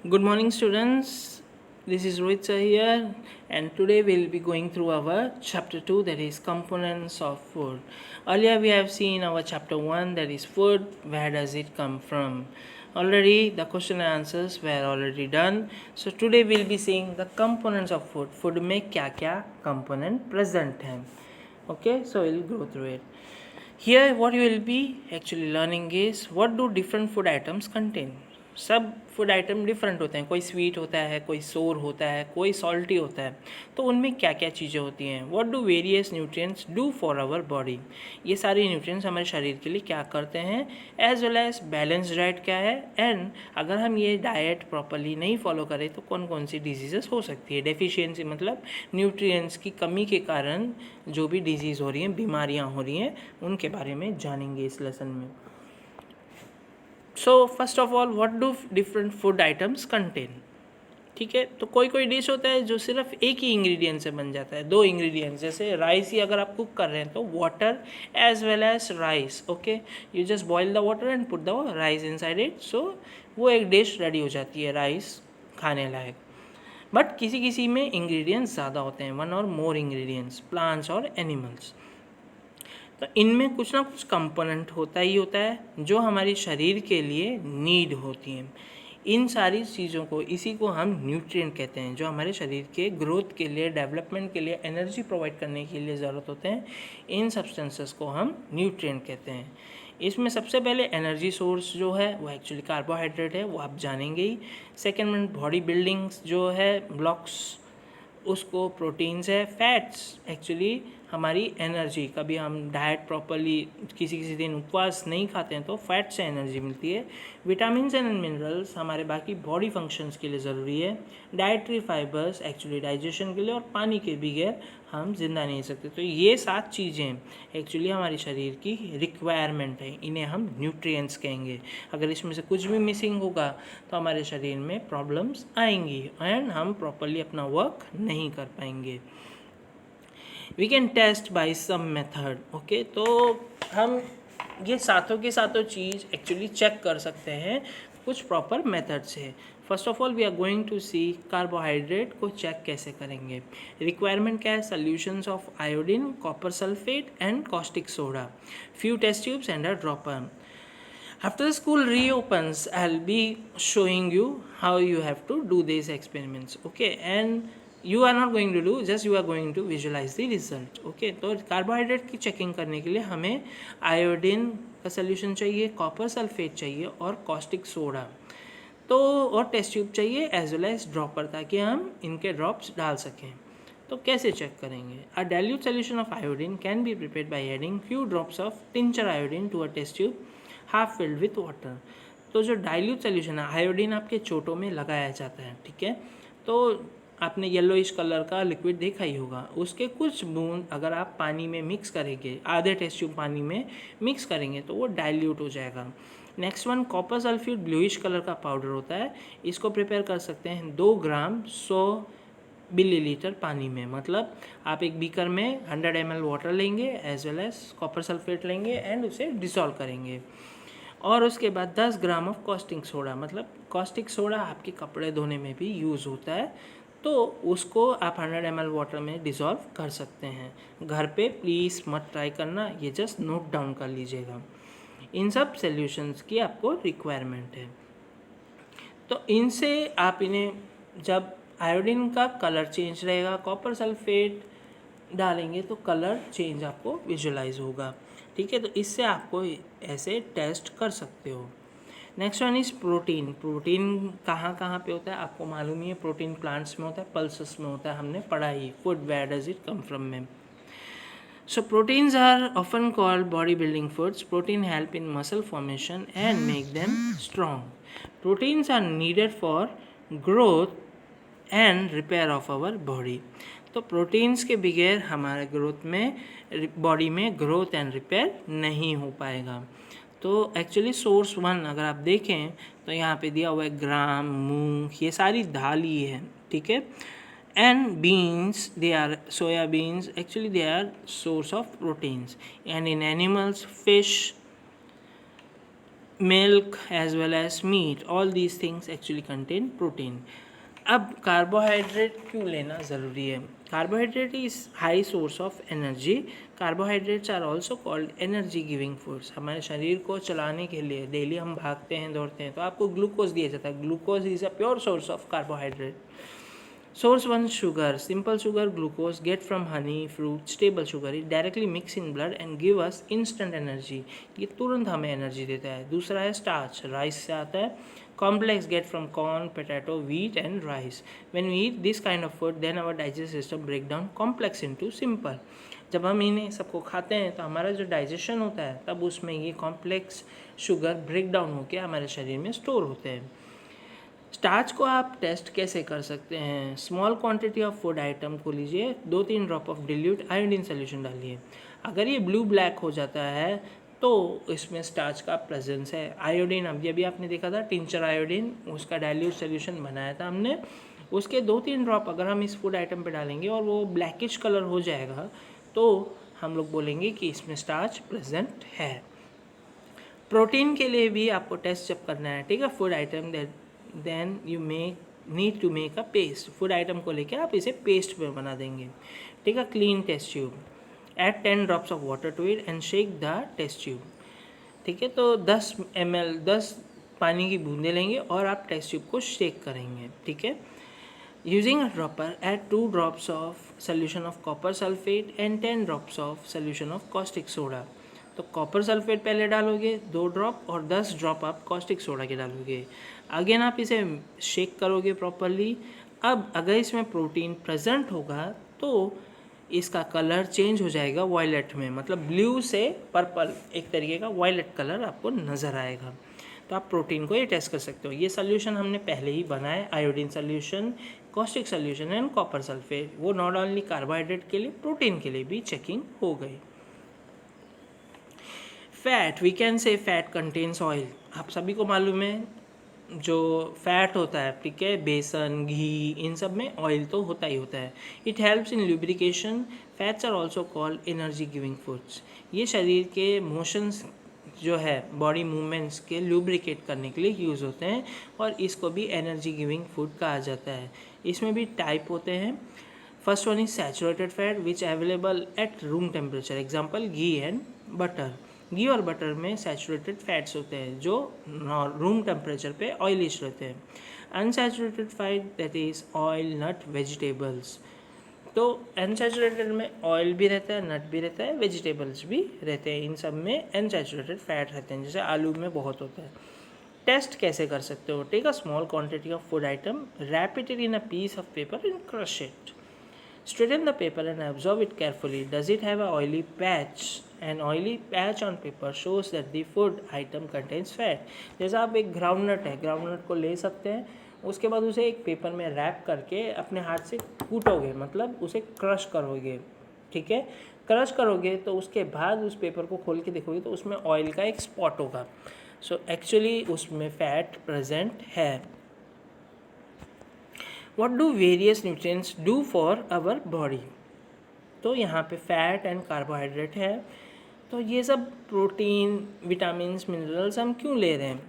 Good morning, students. This is Rohit sir here, and today we'll be going through our chapter 2, that is components of food. Earlier, we have seen our chapter 1, that is food, where does it come from? Already, the question and answers were already done. So, today we'll be seeing the components of food. Food में क्या क्या component present हैं. Okay, so we'll go through it. Here, what you will be actually learning is what do different food items contain. सब food item different होते हैं, कोई sweet होता है, कोई सोर होता है, कोई सॉल्टी होता है, तो उनमें क्या क्या चीज़ें होती हैं. What do various nutrients do for our body. ये सारे न्यूट्रिएंट्स हमारे शरीर के लिए क्या करते हैं, as well as balance diet क्या है, एंड अगर हम ये डाइट प्रॉपरली नहीं फॉलो करें तो कौन कौन सी डिजीज़ेस हो सकती है. डेफिशिएंसी मतलब न्यूट्रिएंट्स की कमी के कारण जो भी डिजीज़ हो रही हैं, बीमारियाँ हो रही हैं, उनके बारे में जानेंगे इस लेसन में. So first of all, what do different food items contain. ठीक है, तो कोई कोई डिश होता है जो सिर्फ एक ही इंग्रेडिएंट से बन जाता है, दो इंग्रेडिएंट्स. जैसे राइस ही अगर आप कुक कर रहे हैं तो water as well as rice. Okay, you just boil the water and put the rice inside it, so वो एक डिश रेडी हो जाती है राइस खाने लायक. बट किसी किसी में इंग्रेडिएंट्स ज़्यादा होते हैं, वन और मोर इंग्रेडिएंट्स, प्लांट्स और एनिमल्स. तो इनमें कुछ ना कुछ कंपोनेंट होता ही होता है जो हमारे शरीर के लिए नीड होती हैं. इन सारी चीज़ों को, इसी को हम न्यूट्रिएंट कहते हैं, जो हमारे शरीर के ग्रोथ के लिए, डेवलपमेंट के लिए, एनर्जी प्रोवाइड करने के लिए ज़रूरत होते हैं. इन सब्सटेंसेस को हम न्यूट्रिएंट कहते हैं. इसमें सबसे पहले एनर्जी सोर्स जो है वो एक्चुअली कार्बोहाइड्रेट है, वो आप जानेंगे ही. सेकेंड में बॉडी बिल्डिंग्स जो है ब्लॉक्स, उसको प्रोटीन्स है. फैट्स एक्चुअली हमारी एनर्जी, कभी हम डाइट प्रॉपरली किसी किसी दिन उपवास नहीं खाते हैं तो फैट से एनर्जी मिलती है. विटामिन्स एंड मिनरल्स हमारे बाकी बॉडी फंक्शंस के लिए ज़रूरी है. डाइटरी फाइबर्स एक्चुअली डाइजेशन के लिए, और पानी के बगैर हम जिंदा नहीं सकते. तो ये 7 चीज़ें एक्चुअली हमारे शरीर की रिक्वायरमेंट है, इन्हें हम न्यूट्रिएंट्स कहेंगे. अगर इसमें से कुछ भी मिसिंग होगा तो हमारे शरीर में प्रॉब्लम्स आएंगी एंड हम प्रॉपरली अपना वर्क नहीं कर पाएंगे. We can test by some method. Okay, तो हम ये सातों के सातों चीज़ एक्चुअली चेक कर सकते हैं कुछ प्रॉपर मेथड से. First of all we are going to see carbohydrate को चेक कैसे करेंगे. रिक्वायरमेंट क्या है, solutions of iodine, copper sulphate and caustic soda, few test tubes and a dropper. After the school reopens, I'll be showing you how you have to do these experiments. Okay, and you are not going to do, just you are going to visualize the result. Okay, तो carbohydrate की checking करने के लिए हमें iodine का solution चाहिए, copper sulphate चाहिए और कॉस्टिक सोडा, तो और टेस्ट ट्यूब चाहिए एज वेल एज ड्रॉपर, ताकि हम इनके ड्रॉप्स डाल सकें. तो कैसे चेक करेंगे. A dilute solution of iodine can be prepared by adding few drops of tincture iodine to a test tube half filled with water. तो जो डाइल्यूट सोल्यूशन है, आयोडीन आपके चोटों में लगाया जाता है. ठीक है, तो आपने येलोइश कलर का लिक्विड देखा ही होगा, उसके कुछ बूंद अगर आप पानी में मिक्स करेंगे, आधे टेस्ट ट्यूब पानी में मिक्स करेंगे तो वो डाइल्यूट हो जाएगा. Next one, copper sulphate bluish colour का पाउडर होता है. इसको प्रिपेयर कर सकते हैं 2 ग्राम 100 मिलीलीटर पानी में. मतलब आप एक बीकर में 100 ml वाटर लेंगे as well as copper sulphate लेंगे एंड उसे डिसॉल्व करेंगे. और उसके बाद 10 ग्राम ऑफ कॉस्टिक सोडा, मतलब कॉस्टिक सोडा आपके कपड़े धोने में भी यूज़ होता है, तो उसको आप 100 ml वाटर में डिसॉल्व कर सकते हैं. घर पे प्लीज़ मत ट्राई करना, ये जस्ट नोट डाउन कर लीजिएगा. इन सब सॉल्यूशंस की आपको रिक्वायरमेंट है. तो इनसे आप इन्हें, जब आयोडीन का कलर चेंज रहेगा, कॉपर सल्फेट डालेंगे तो कलर चेंज आपको विजुलाइज होगा. ठीक है, तो इससे आपको ऐसे टेस्ट कर सकते हो. Next one is protein. Protein कहाँ कहाँ पे होता है आपको मालूम ही है. प्रोटीन प्लांट्स में होता है, पल्सेस में होता है, हमने पढ़ा ही. Food where does it come from में. So proteins are often called bodybuilding foods. Protein help in muscle formation and make them strong. Proteins are needed for growth and repair of our body. तो proteins के बगैर हमारे growth में, body में growth and repair नहीं हो पाएगा. तो एक्चुअली सोर्स 1 अगर आप देखें तो यहाँ पे दिया हुआ है ग्राम, मूंग, ये सारी दाल ही है. ठीक है, and beans, they are soya beans, actually they are source of proteins. And in animals, fish, milk as well as meat, all these things actually contain protein. अब कार्बोहाइड्रेट क्यों लेना ज़रूरी है? Carbohydrate is high source of energy. Carbohydrates are also called energy giving foods. हमारे शरीर को चलाने के लिए डेली हम भागते हैं, दौड़ते हैं, तो आपको ग्लूकोज दिया जाता है. Glucose is a pure source of carbohydrate. Source 1 sugar, simple sugar, glucose, get from honey, fruit, stable sugar. It directly mix in blood and give us instant energy. ये तुरंत हमें एनर्जी देता है. दूसरा है स्टार्च, राइस से आता है. Complex get from corn, potato, wheat and rice. When we eat this kind of food, then our digestive system break down complex into simple. जब हम इन्हें सबको खाते हैं तो हमारा जो डाइजेशन होता है तब उसमें ये कॉम्प्लेक्स शुगर ब्रेक डाउन होकर हमारे शरीर में स्टोर होते हैं. स्टार्च को आप टेस्ट कैसे कर सकते हैं? Small quantity of food item को लीजिए, 2-3 drop of dilute iodine solution डालिए. अगर ये ब्लू ब्लैक हो जाता है तो इसमें स्टार्च का प्रेजेंस है. आयोडीन अभी आपने देखा था, टिंचर आयोडीन, उसका डाइल्यूट सोल्यूशन बनाया था हमने. उसके 2-3 ड्रॉप अगर हम इस फूड आइटम पे डालेंगे और वो ब्लैकिश कलर हो जाएगा तो हम लोग बोलेंगे कि इसमें स्टार्च प्रेजेंट है. प्रोटीन के लिए भी आपको टेस्ट जब करना है, ठीक है, food item then you need to make a paste. Food item को लेकर आप इसे पेस्ट में बना देंगे, ठीक है. Clean test tube, add 10 drops of water to it and shake the test tube, ठीक है. तो 10 ml 10 पानी की बूंदें लेंगे और आप टेस्ट ट्यूब को शेक करेंगे, ठीक है. Using a dropper, add 2 drops of solution of copper sulphate and 10 drops of solution of caustic soda. तो कॉपर सल्फेट पहले डालोगे 2 ड्रॉप और 10 ड्रॉप आप कॉस्टिक सोडा के डालोगे. अगेन आप इसे शेक करोगे प्रॉपरली. अब अगर इसमें प्रोटीन प्रेजेंट होगा तो इसका कलर चेंज हो जाएगा वायलेट में, मतलब ब्लू से पर्पल, एक तरीके का वायलेट कलर आपको नज़र आएगा. तो आप प्रोटीन को ये टेस्ट कर सकते हो. ये सोल्यूशन हमने पहले ही बनाया, iodine solution, caustic solution and copper sulphate. वो नॉट ओनली कार्बोहाइड्रेट के लिए, प्रोटीन के लिए भी चेकिंग हो गई. Fat, we can say fat contains oil. आप सभी को मालूम है जो फैट होता है, ठीक है, बेसन, घी, इन सब में ऑयल तो होता ही होता है. It helps in lubrication. Fats are also called energy giving foods. ये शरीर के मोशंस जो है, बॉडी मूवमेंट्स के लुब्रिकेट करने के लिए यूज़ होते हैं और इसको भी एनर्जी गिविंग फूड कहा जाता है. इसमें भी टाइप होते हैं. First one is saturated fat which available at room temperature, example ghee and butter. घी और बटर में सैचुरेटेड फैट्स होते हैं जो रूम टेम्परेचर पे ऑयलिश रहते हैं. Unsaturated fat that is oil, nut, vegetables. तो अनसैचुरेटेड में ऑयल भी रहता है, नट भी रहता है, वेजिटेबल्स भी रहते हैं. इन सब में अनसैचुरेटेड फैट रहते हैं, जैसे आलू में बहुत होता है. टेस्ट कैसे कर सकते हो? Take a small quantity of food item, wrap it in a piece of paper and crush it. Straighten the paper and observe it carefully. Does it have a oily patch? An oily patch on paper shows that the food item contains fat. जैसा आप एक groundnut है, groundnut को ले सकते हैं, उसके बाद उसे एक पेपर में रैप करके अपने हाथ से कूटोगे, मतलब उसे क्रश करोगे, ठीक है. क्रश करोगे तो उसके बाद उस पेपर को खोल के देखोगे तो उसमें ऑयल का एक स्पॉट होगा. सो एक्चुअली उसमें फैट प्रेजेंट है. What do various nutrients do for our body? तो यहाँ पे फैट एंड कार्बोहाइड्रेट है. तो ये सब प्रोटीन, विटामिन्स, मिनरल्स हम क्यों ले रहे हैं?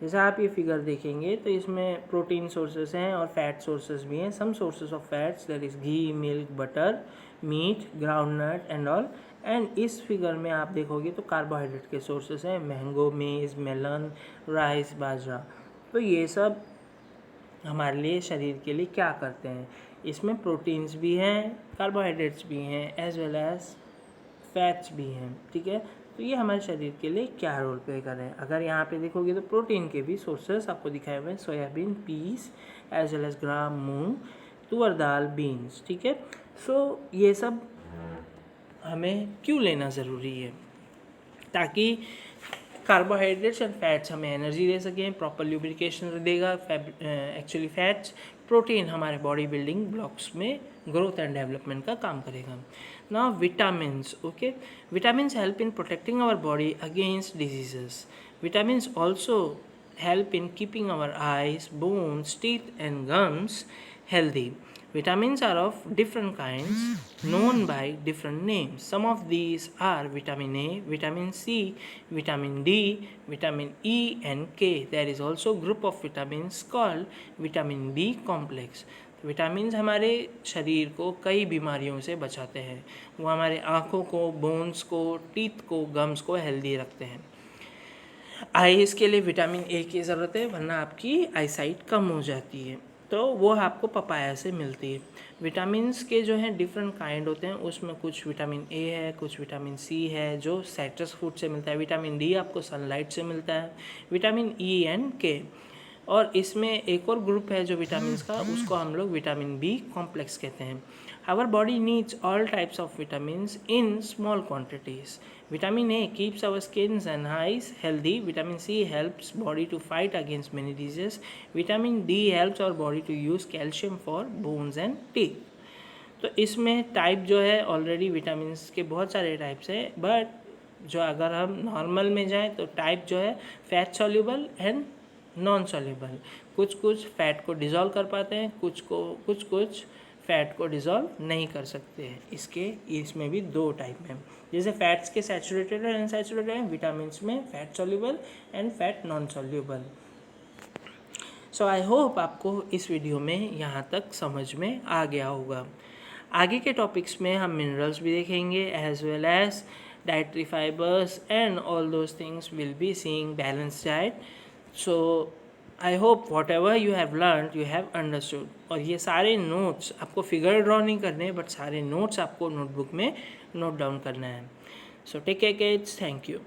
जैसे आप ये फिगर देखेंगे तो इसमें प्रोटीन सोर्सेस हैं और फैट सोर्सेस भी हैं. Some sources of fats that is ghee, milk, butter, meat, groundnut and all. And इस फिगर में आप देखोगे तो कार्बोहाइड्रेट के सोर्सेस हैं, मैंगो, मेज़, मेलन, राइस, बाजरा. तो ये सब हमारे लिए, शरीर के लिए क्या करते हैं? इसमें प्रोटीन्स भी हैं, कार्बोहाइड्रेट्स भी हैं, एज वेल एज फैट्स भी हैं, ठीक है. तो ये हमारे शरीर के लिए क्या रोल प्ले कर रहे हैं? अगर यहाँ पे देखोगे तो प्रोटीन के भी सोर्सेस आपको दिखाए हुए हैं, soybean, peas, as well as gram, मूंग, तुअर दाल, बीन्स, ठीक है. सो ये सब हमें क्यों लेना ज़रूरी है? ताकि कार्बोहाइड्रेट्स एंड फैट्स हमें एनर्जी दे सकें, प्रॉपर ल्यूब्रिकेशन देगा. एक्चुअली फैट्स, प्रोटीन हमारे बॉडी बिल्डिंग ब्लॉक्स में ग्रोथ एंड डेवलपमेंट का काम करेगा. Now vitamins, okay. Vitamins help in protecting our body against diseases. Vitamins also help in keeping our eyes, bones, teeth and gums healthy. Vitamins are of different kinds known by different names. Some of these are vitamin A, vitamin C, vitamin D, vitamin E and K. There is also group of vitamins called vitamin B complex. Vitamins हमारे शरीर को कई बीमारियों से बचाते हैं. वो हमारे आँखों को, बोन्स को, टीथ को, गम्स को हेल्दी रखते हैं. आईज के लिए विटामिन ए की ज़रूरत है, वरना आपकी आईसाइट कम हो जाती है. तो वो आपको पपाया से मिलती है. विटामिन्स के जो हैं डिफरेंट काइंड होते हैं, उसमें कुछ विटामिन ए है, कुछ विटामिन सी है जो साइट्रस फ्रूट से मिलता है. विटामिन डी आपको सनलाइट से मिलता है. विटामिन ई एंड के. और इसमें एक और ग्रुप है जो विटामिन्स का, उसको हम लोग विटामिन बी कॉम्प्लेक्स कहते हैं. Our body needs all types of vitamins in small quantities. Vitamin A keeps our skins and eyes healthy. Vitamin C helps body to fight against many diseases. Vitamin D helps our body to use calcium for bones and teeth. तो इसमें type जो है already vitamin के बहुत सारे types है, but जो अगर हम नॉर्मल में जाएं तो टाइप जो है fat soluble and non soluble. कुछ फैट को डिज़ोल्व कर पाते हैं, कुछ फैट को डिज़ोल्व नहीं कर सकते हैं. इसमें भी दो टाइप हैं. जैसे फैट्स के सैचुरेटेड और अनसैचुरेटेड हैं, विटामिन्स में fat soluble and fat non soluble. So I hope आपको इस वीडियो में यहाँ तक समझ में आ गया होगा. आगे के टॉपिक्स में हम मिनरल्स भी देखेंगे as well as dietary fibres and all those things will be seeing balance diet. So I hope whatever you have learn you have understood. और ये सारे नोट्स आपको फिगर ड्रॉ नहीं करने, बट सारे नोट्स आपको नोटबुक में note down करना है. So take care kids. Thank you.